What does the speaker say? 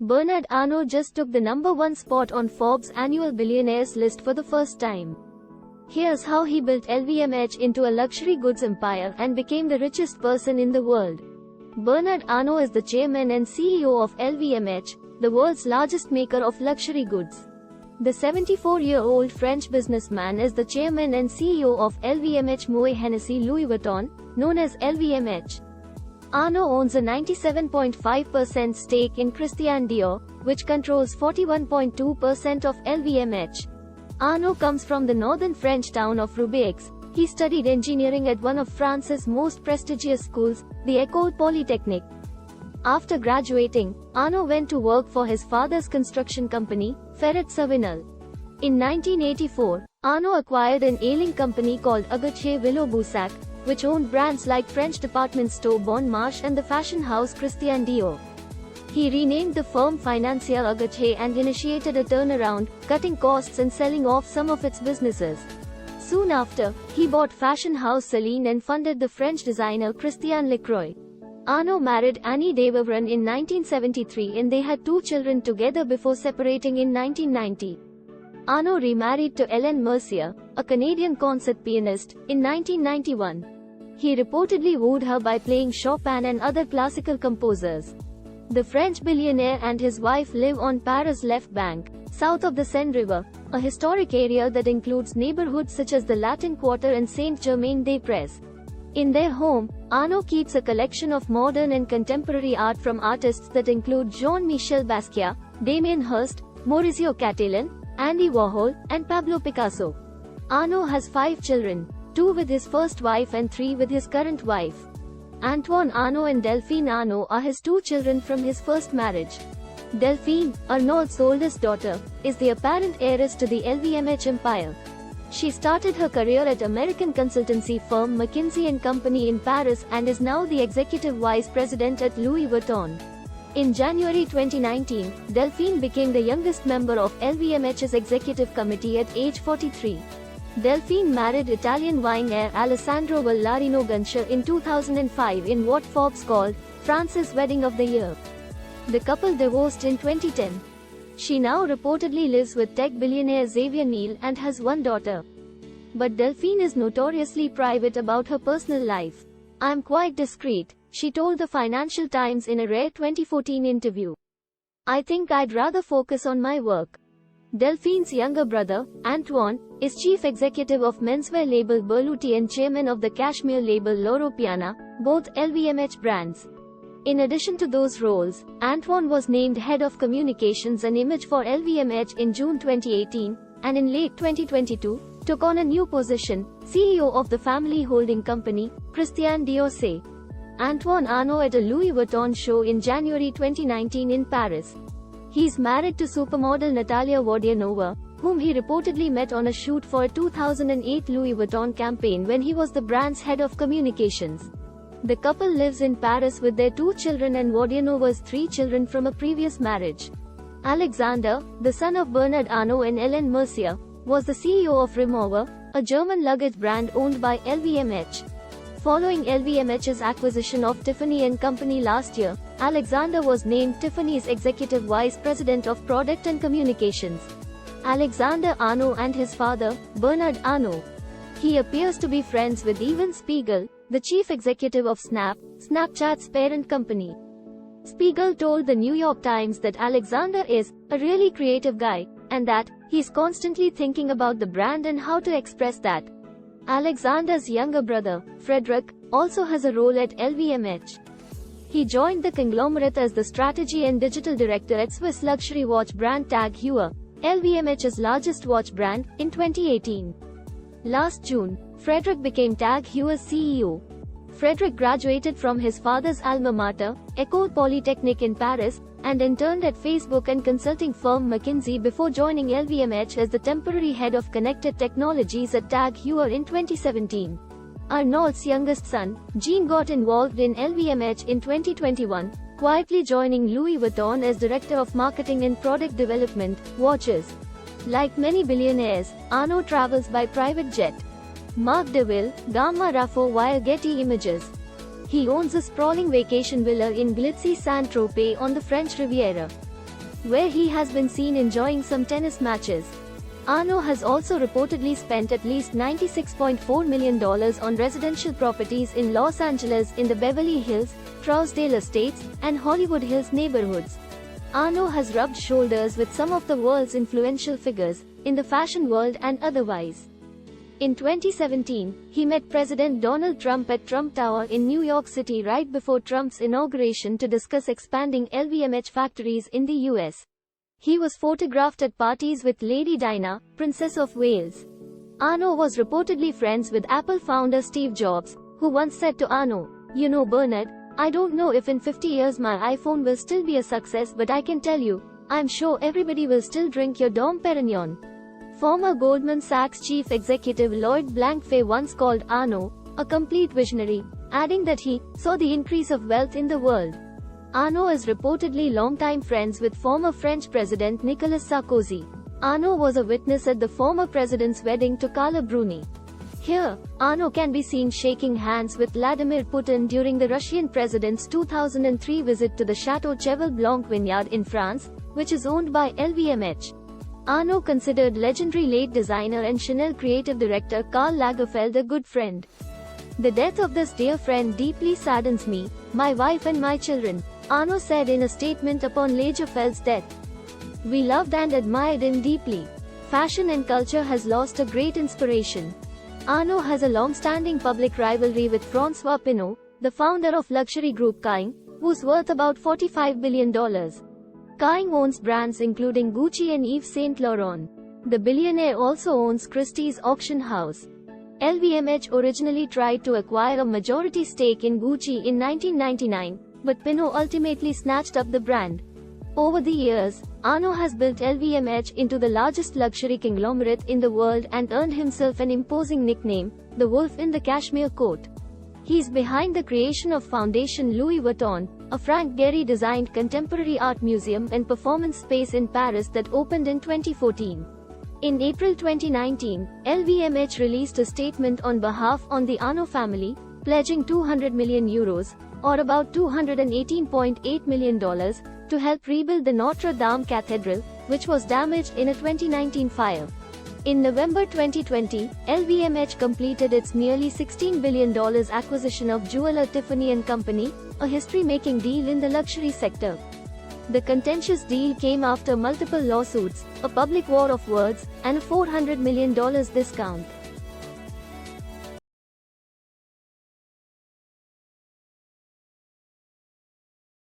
Bernard Arnault just took the #1 spot on Forbes' annual billionaires list for the first time. Here's how he built LVMH into a luxury goods empire and became the richest person in the world. Bernard Arnault is the chairman and CEO of LVMH, the world's largest maker of luxury goods. The 74-year-old French businessman is the chairman and CEO of LVMH Moët Hennessy Louis Vuitton, known as LVMH. Arnault owns a 97.5% stake in Christian Dior, which controls 41.2% of LVMH. Arnault comes from the northern French town of Roubaix. He studied engineering at one of France's most prestigious schools, the École Polytechnique. After graduating, Arnault went to work for his father's construction company, Ferinel. In 1984, Arnault acquired an ailing company called Arnault, which owned brands like French department store Bon Marché and the fashion house Christian Dior. He renamed the firm Financier Arnault and initiated a turnaround, cutting costs and selling off some of its businesses. Soon after, he bought fashion house Celine and funded the French designer Christian Lacroix. Arnault married Annie Devavran in 1973 and they had 2 children together before separating in 1990. Arnault remarried to Hélène Mercier, a Canadian concert pianist, in 1991. He reportedly wooed her by playing Chopin and other classical composers. The French billionaire and his wife live on Paris' left bank, south of the Seine River, a historic area that includes neighborhoods such as the Latin Quarter and Saint-Germain-des-Prés. In their home, Arnault keeps a collection of modern and contemporary art from artists that include Jean-Michel Basquiat, Damien Hirst, Maurizio Cattelan, Andy Warhol, and Pablo Picasso. Arnault has 5 children, 2 with his first wife and 3 with his current wife. Antoine Arnault and Delphine Arnault are his 2 children from his first marriage. Delphine, Arnault's oldest daughter, is the apparent heiress to the LVMH empire. She started her career at American consultancy firm McKinsey & Company in Paris and is now the executive vice president at Louis Vuitton. In January 2019, Delphine became the youngest member of LVMH's executive committee at age 43. Delphine married Italian wine heir Alessandro Vallarino Guncia in 2005 in what Forbes called France's wedding of the year. The couple divorced in 2010. She now reportedly lives with tech billionaire Xavier Niel and has 1 daughter. But Delphine is notoriously private about her personal life. "I'm quite discreet," she told the Financial Times in a rare 2014 interview. "I think I'd rather focus on my work." Delphine's younger brother, Antoine, is chief executive of menswear label Berluti and chairman of the cashmere label Loro Piana, both LVMH brands. In addition to those roles, Antoine was named head of communications and image for LVMH in June 2018, and in late 2022, took on a new position, CEO of the family holding company, Christian Dior. Antoine Arnault at a Louis Vuitton show in January 2019 in Paris. He's married to supermodel Natalia Vodianova, whom he reportedly met on a shoot for a 2008 Louis Vuitton campaign when he was the brand's head of communications. The couple lives in Paris with their 2 children and Vodianova's 3 children from a previous marriage. Alexander, the son of Bernard Arnault and Hélène Mercier, was the CEO of Rimowa, a German luggage brand owned by LVMH. Following LVMH's acquisition of Tiffany & Company last year, Alexander was named Tiffany's executive vice president of product and communications. Alexander Arnault and his father, Bernard Arnault. He appears to be friends with Evan Spiegel, the chief executive of Snap, Snapchat's parent company. Spiegel told the New York Times that Alexander is a really creative guy, and that he's constantly thinking about the brand and how to express that. Alexander's younger brother, Frederick, also has a role at LVMH. He joined the conglomerate as the strategy and digital director at Swiss luxury watch brand TAG Heuer, LVMH's largest watch brand, in 2018. Last June, Frederick became TAG Heuer's CEO. Frederick graduated from his father's alma mater, École Polytechnique in Paris, and interned at Facebook and consulting firm McKinsey before joining LVMH as the temporary head of connected technologies at TAG Heuer in 2017. Arnault's youngest son, Jean, got involved in LVMH in 2021, quietly joining Louis Vuitton as director of marketing and product development, watches. Like many billionaires, Arnault travels by private jet. Marc DeVille, Gamma Raffo via Getty Images. He owns a sprawling vacation villa in glitzy Saint-Tropez on the French Riviera. where he has been seen enjoying some tennis matches. Arnault has also reportedly spent at least $96.4 million on residential properties in Los Angeles in the Beverly Hills, Trousdale Estates, and Hollywood Hills neighborhoods. Arnault has rubbed shoulders with some of the world's influential figures, in the fashion world and otherwise. In 2017, he met President Donald Trump at Trump Tower in New York City right before Trump's inauguration to discuss expanding LVMH factories in the US. He was photographed at parties with Lady Diana, Princess of Wales. Arnault was reportedly friends with Apple founder Steve Jobs, who once said to Arnault, "You know, Bernard, I don't know if in 50 years my iPhone will still be a success, but I can tell you, I'm sure everybody will still drink your Dom Perignon." Former Goldman Sachs chief executive Lloyd Blankfein once called Arnault a complete visionary, adding that he saw the increase of wealth in the world. Arnault is reportedly longtime friends with former French President Nicolas Sarkozy. Arnault was a witness at the former president's wedding to Carla Bruni. Here, Arnault can be seen shaking hands with Vladimir Putin during the Russian president's 2003 visit to the Chateau Cheval Blanc vineyard in France, which is owned by LVMH. Arnault considered legendary late designer and Chanel creative director Karl Lagerfeld a good friend. "The death of this dear friend deeply saddens me, my wife and my children," Arnault said in a statement upon Lagerfeld's death. "We loved and admired him deeply. Fashion and culture has lost a great inspiration." Arnault has a long-standing public rivalry with François Pinault, the founder of luxury group Kering, who's worth about $45 billion. Kering owns brands including Gucci and Yves Saint Laurent. The billionaire also owns Christie's auction house. LVMH originally tried to acquire a majority stake in Gucci in 1999, but Pinault ultimately snatched up the brand. Over the years, Arnault has built LVMH into the largest luxury conglomerate in the world and earned himself an imposing nickname, the Wolf in the Cashmere Coat. He's behind the creation of Foundation Louis Vuitton, a Frank Gehry-designed contemporary art museum and performance space in Paris that opened in 2014. In April 2019, LVMH released a statement on behalf of the Arnault family, pledging €200 million, or about $218.8 million, to help rebuild the Notre Dame Cathedral, which was damaged in a 2019 fire. In November 2020, LVMH completed its nearly $16 billion acquisition of jeweler Tiffany & Company, a history-making deal in the luxury sector. The contentious deal came after multiple lawsuits, a public war of words, and a $400 million discount.